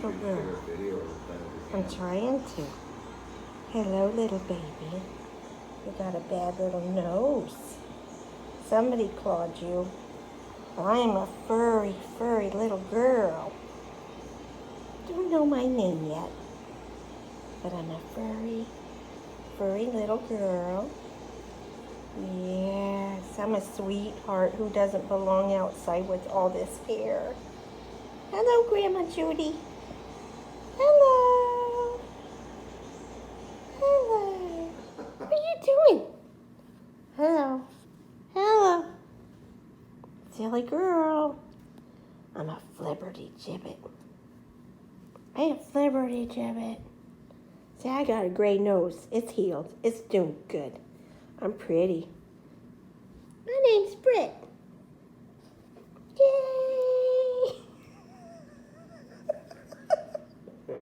little girl. I'm trying to. Hello, little baby. You got a bad little nose. Somebody clawed you. I'm a furry, furry little girl. Don't know my name yet, but I'm a furry, furry little girl. Yes, I'm a sweetheart who doesn't belong outside with all this hair. Hello, Grandma Judy. Hello. Hello. What are you doing? Hello. Hello. Silly girl. I'm a flibberty gibbet. I am flibberty gibbet. See, I got a gray nose. It's healed. It's doing good. I'm pretty. My name's Brit.